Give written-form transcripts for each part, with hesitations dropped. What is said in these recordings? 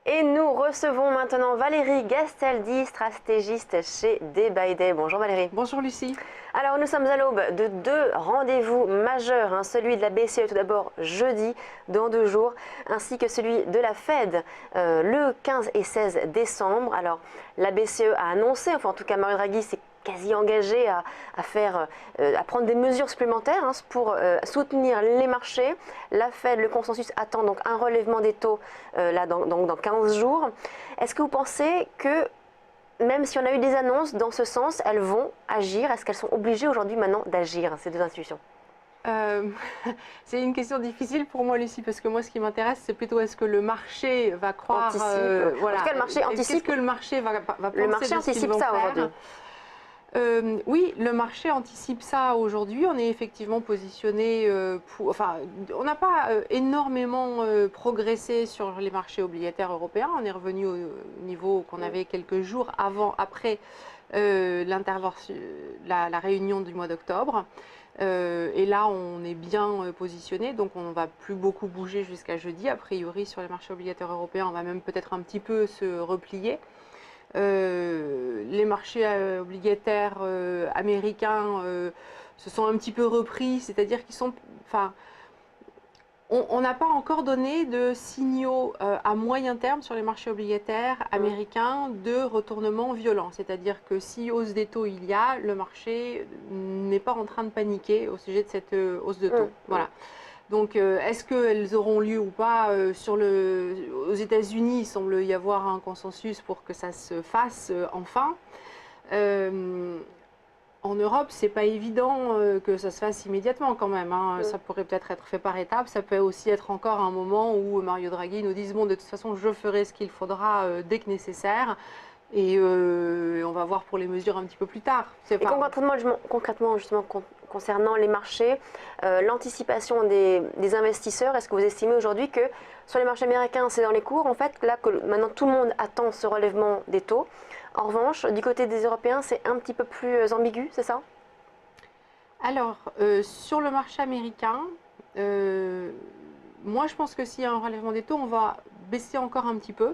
Et nous recevons maintenant Valérie Gastaldi, stratégiste chez Day by Day. Bonjour Valérie. Bonjour Lucie. Alors nous sommes à l'aube de deux rendez-vous majeurs, celui de la BCE tout d'abord jeudi dans 2 jours, ainsi que celui de la Fed le 15 et 16 décembre. Alors la BCE a annoncé, enfin en tout cas Mario Draghi s'est quasi engagé à prendre des mesures supplémentaires pour soutenir les marchés. La Fed, le consensus attend donc un relèvement des taux dans 15 jours. Est-ce que vous pensez que même si on a eu des annonces dans ce sens, elles vont agir? Est-ce qu'elles sont obligées aujourd'hui maintenant d'agir, ces deux institutions? C'est une question difficile pour moi, Lucie, parce que moi, ce qui m'intéresse, c'est plutôt est-ce que le marché va croire... voilà. En tout cas, le marché anticipe. Qu'est-ce que le marché va penser? Le marché anticipe ça aujourd'hui. Oui, le marché anticipe ça aujourd'hui. On est effectivement positionné on n'a pas énormément progressé sur les marchés obligataires européens. On est revenu au niveau qu'on avait quelques jours après l'intervention, la réunion du mois d'octobre. Et là, on est bien positionné, donc on ne va plus beaucoup bouger jusqu'à jeudi. A priori, sur les marchés obligataires européens, on va même peut-être un petit peu se replier. Les marchés obligataires américains se sont un petit peu repris, c'est-à-dire qu'ils sont... On n'a pas encore donné de signaux à moyen terme sur les marchés obligataires américains de retournement violent. C'est-à-dire que si hausse des taux il y a, le marché n'est pas en train de paniquer au sujet de cette hausse de taux. Voilà. Donc, est-ce qu'elles auront lieu ou pas aux États-Unis, il semble y avoir un consensus pour que ça se fasse enfin. En Europe, c'est pas évident que ça se fasse immédiatement quand même. Ça pourrait peut-être être fait par étapes. Ça peut aussi être encore un moment où Mario Draghi nous dise bon, de toute façon, je ferai ce qu'il faudra dès que nécessaire. Et on va voir pour les mesures un petit peu plus tard. Et concrètement, justement, concernant les marchés, l'anticipation des investisseurs, est-ce que vous estimez aujourd'hui que sur les marchés américains, c'est dans les cours, en fait, là que maintenant tout le monde attend ce relèvement des taux? En revanche, du côté des Européens, c'est un petit peu plus ambigu, c'est ça? Alors, sur le marché américain, moi je pense que s'il y a un relèvement des taux, on va baisser encore un petit peu.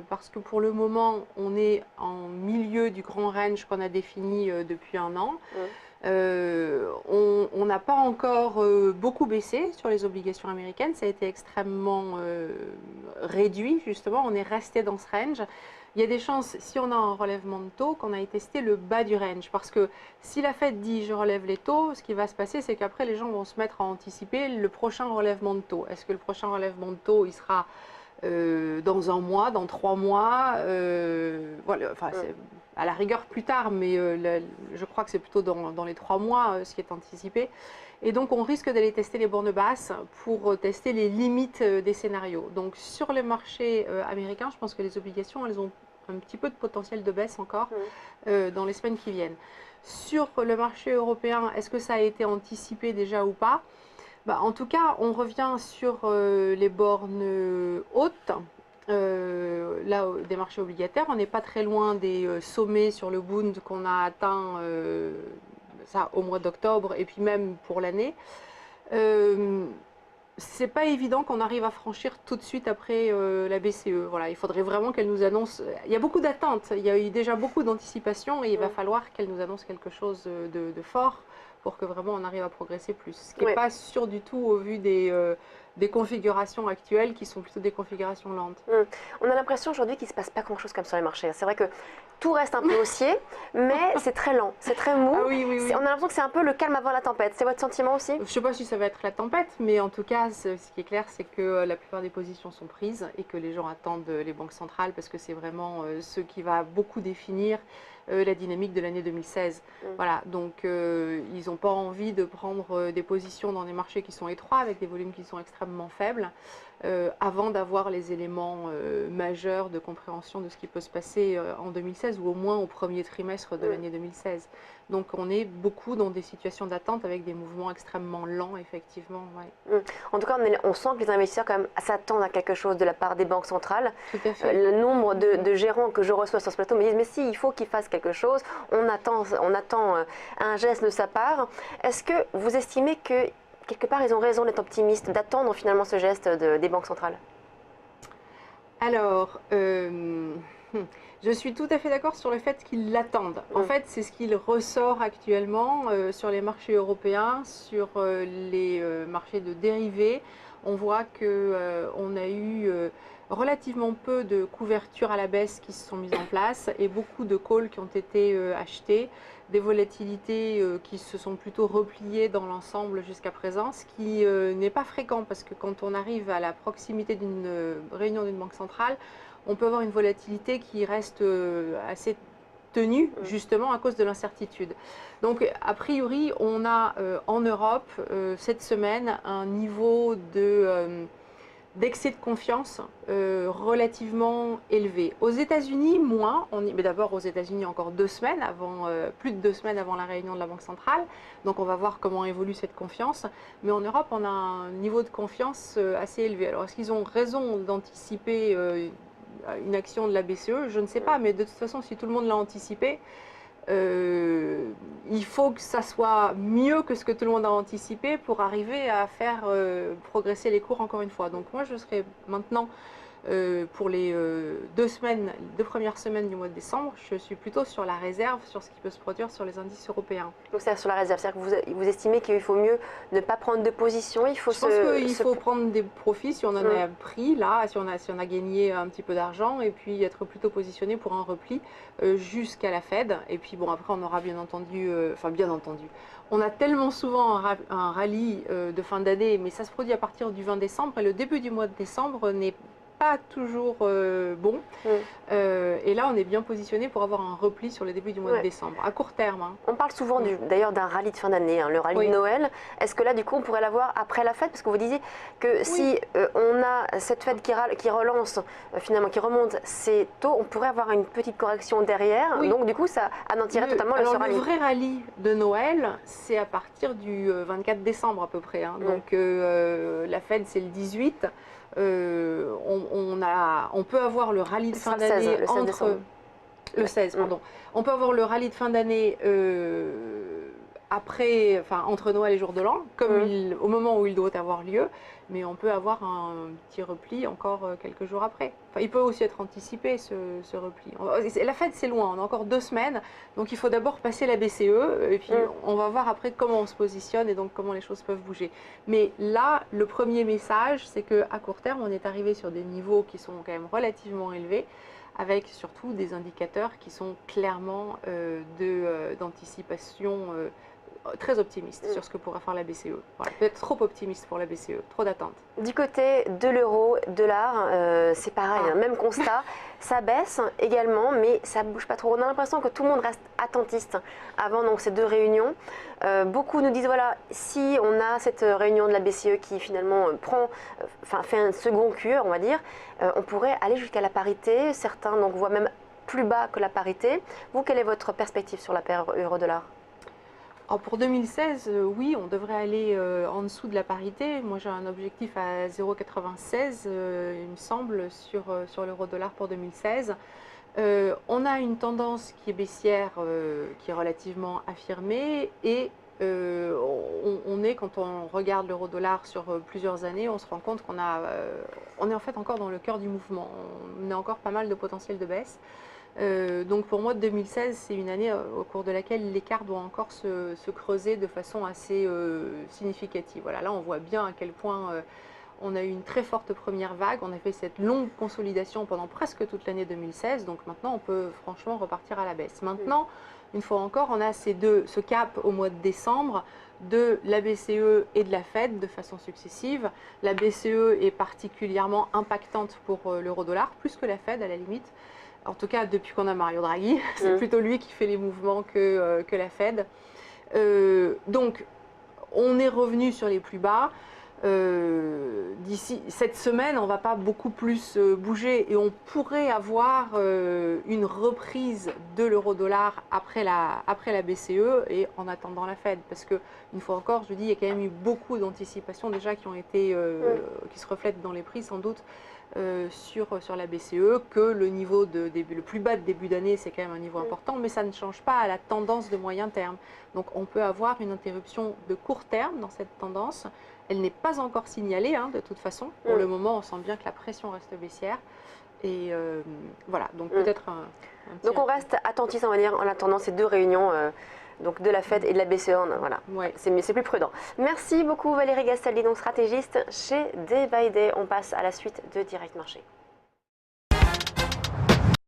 Parce que pour le moment, on est en milieu du grand range qu'on a défini depuis 1 an. On n'a pas encore beaucoup baissé sur les obligations américaines. Ça a été extrêmement réduit, justement. On est resté dans ce range. Il y a des chances, si on a un relèvement de taux, qu'on aille tester le bas du range. Parce que si la Fed dit « je relève les taux », ce qui va se passer, c'est qu'après, les gens vont se mettre à anticiper le prochain relèvement de taux. Est-ce que le prochain relèvement de taux, il sera dans 1 mois, dans 3 mois, voilà, à la rigueur plus tard, mais je crois que c'est plutôt dans les 3 mois ce qui est anticipé. Et donc on risque d'aller tester les bornes basses pour tester les limites des scénarios. Donc sur les marchés américains, je pense que les obligations, elles ont un petit peu de potentiel de baisse encore dans les semaines qui viennent. Sur le marché européen, est-ce que ça a été anticipé déjà ou pas? En tout cas, on revient sur les bornes hautes là, des marchés obligataires. On n'est pas très loin des sommets sur le Bund qu'on a atteint ça au mois d'octobre et puis même pour l'année. C'est pas évident qu'on arrive à franchir tout de suite après la BCE. Voilà, il faudrait vraiment qu'elle nous annonce... Il y a beaucoup d'attentes, il y a eu déjà beaucoup d'anticipation et il va falloir qu'elle nous annonce quelque chose de fort pour que vraiment on arrive à progresser plus. Ce qui n'est pas sûr du tout au vu des configurations actuelles qui sont plutôt des configurations lentes. On a l'impression aujourd'hui qu'il ne se passe pas grand-chose comme sur les marchés. C'est vrai que tout reste un peu haussier, mais c'est très lent, c'est très mou. Ah oui. On a l'impression que c'est un peu le calme avant la tempête. C'est votre sentiment aussi? Je ne sais pas si ça va être la tempête, mais en tout cas, ce qui est clair, c'est que la plupart des positions sont prises et que les gens attendent les banques centrales parce que c'est vraiment ce qui va beaucoup définir la dynamique de l'année 2016. Voilà, donc ils n'ont pas envie de prendre des positions dans des marchés qui sont étroits avec des volumes qui sont extrêmement faibles avant d'avoir les éléments majeurs de compréhension de ce qui peut se passer en 2016 ou au moins au premier trimestre de l'année 2016. Donc on est beaucoup dans des situations d'attente avec des mouvements extrêmement lents, effectivement. En tout cas, on sent que les investisseurs quand même s'attendent à quelque chose de la part des banques centrales. Tout à fait. Le nombre de gérants que je reçois sur ce plateau me disent mais si, il faut qu'ils fassent quelque chose, on attend un geste de sa part. Est-ce que vous estimez que quelque part ils ont raison d'être optimistes, d'attendre finalement ce geste des banques centrales? Alors, je suis tout à fait d'accord sur le fait qu'ils l'attendent. En fait, c'est ce qu'il ressort actuellement sur les marchés européens, sur les marchés de dérivés. On voit qu'on a eu relativement peu de couvertures à la baisse qui se sont mises en place et beaucoup de calls qui ont été achetés, des volatilités qui se sont plutôt repliées dans l'ensemble jusqu'à présent, ce qui n'est pas fréquent parce que quand on arrive à la proximité d'une réunion d'une banque centrale, on peut avoir une volatilité qui reste assez tenue justement à cause de l'incertitude. Donc a priori, on a en Europe cette semaine un niveau d'excès de confiance relativement élevé. Aux États-Unis, moins. Mais d'abord, aux États-Unis, encore 2 semaines avant, plus de 2 semaines avant la réunion de la Banque centrale. Donc, on va voir comment évolue cette confiance. Mais en Europe, on a un niveau de confiance assez élevé. Alors, est-ce qu'ils ont raison d'anticiper une action de la BCE? Je ne sais pas. Mais de toute façon, si tout le monde l'a anticipé, il faut que ça soit mieux que ce que tout le monde a anticipé pour arriver à faire progresser les cours encore une fois. Donc moi je serais maintenant pour les 2 premières semaines du mois de décembre, je suis plutôt sur la réserve sur ce qui peut se produire sur les indices européens. Donc c'est sur la réserve, c'est-à-dire que vous estimez qu'il faut mieux ne pas prendre de position, il faut Je pense qu'il faut prendre des profits si on en a pris là, si on a gagné un petit peu d'argent et puis être plutôt positionné pour un repli jusqu'à la Fed. Et puis bon, après on aura bien entendu, on a tellement souvent un rallye de fin d'année, mais ça se produit à partir du 20 décembre et le début du mois de décembre n'est pas toujours bon. Et là, on est bien positionné pour avoir un repli sur le début du mois de décembre, à court terme. Hein. On parle souvent d'ailleurs d'un rallye de fin d'année, le rallye de Noël. Est-ce que là, du coup, on pourrait l'avoir après la fête? Parce que vous disiez que si on a cette fête qui relance, finalement, qui remonte ces taux, on pourrait avoir une petite correction derrière. Donc, du coup, ça anéantirait totalement ce rallye. Le vrai rallye de Noël, c'est à partir du 24 décembre à peu près. Hein. Donc, la fête, c'est le 18. On peut avoir le rallye de fin d'année le 16, pardon. On peut avoir le rallye de fin d'année entre Noël et Jour de l'An, comme au moment où il doit avoir lieu, mais on peut avoir un petit repli encore quelques jours après. Enfin, il peut aussi être anticipé ce repli. La fête c'est loin, on a encore 2 semaines, donc il faut d'abord passer la BCE et puis on va voir après comment on se positionne et donc comment les choses peuvent bouger. Mais là, le premier message, c'est qu'à court terme, on est arrivé sur des niveaux qui sont quand même relativement élevés, avec surtout des indicateurs qui sont clairement d'anticipation très optimiste sur ce que pourra faire la BCE. Voilà, peut-être trop optimiste pour la BCE, trop d'attentes. Du côté de l'euro, dollar, c'est pareil, même constat, ça baisse également, mais ça ne bouge pas trop. On a l'impression que tout le monde reste attentiste avant donc, ces 2 réunions. Beaucoup nous disent, voilà, si on a cette réunion de la BCE qui finalement fait un second cure, on va dire, on pourrait aller jusqu'à la parité. Certains donc, voient même plus bas que la parité. Vous, quelle est votre perspective sur la paire euro-dollar ? Alors pour 2016, oui, on devrait aller en dessous de la parité. Moi, j'ai un objectif à 0,96, il me semble, sur l'euro-dollar pour 2016. On a une tendance qui est baissière, qui est relativement affirmée, et quand on regarde l'euro-dollar sur plusieurs années, on se rend compte on est en fait encore dans le cœur du mouvement. On a encore pas mal de potentiel de baisse. Donc pour moi, 2016, c'est une année au cours de laquelle l'écart doit encore se creuser de façon assez significative. Voilà, là, on voit bien à quel point on a eu une très forte première vague. On a fait cette longue consolidation pendant presque toute l'année 2016. Donc maintenant, on peut franchement repartir à la baisse. Maintenant, une fois encore, on a ce cap au mois de décembre de la BCE et de la Fed de façon successive. La BCE est particulièrement impactante pour l'euro-dollar, plus que la Fed à la limite. En tout cas, depuis qu'on a Mario Draghi, c'est plutôt lui qui fait les mouvements que la Fed. Donc, on est revenu sur les plus bas. D'ici cette semaine, on ne va pas beaucoup plus bouger et on pourrait avoir une reprise de l'euro-dollar après la BCE et en attendant la Fed. Parce que, une fois encore, je dis, il y a quand même eu beaucoup d'anticipations déjà qui ont été, qui se reflètent dans les prix sans doute. sur la BCE, que le niveau le plus bas de début d'année, c'est quand même un niveau important, mais ça ne change pas à la tendance de moyen terme. Donc on peut avoir une interruption de court terme dans cette tendance. Elle n'est pas encore signalée, hein, de toute façon. Pour le moment, on sent bien que la pression reste baissière. Et voilà, donc peut-être un petit... Donc on reste attentif, on va dire, en attendant ces deux réunions donc de la Fed et de la BCE. Voilà, Ouais. c'est plus prudent. Merci beaucoup Valérie Gastaldi, donc stratégiste chez Day by Day. On passe à la suite de Direct Marché.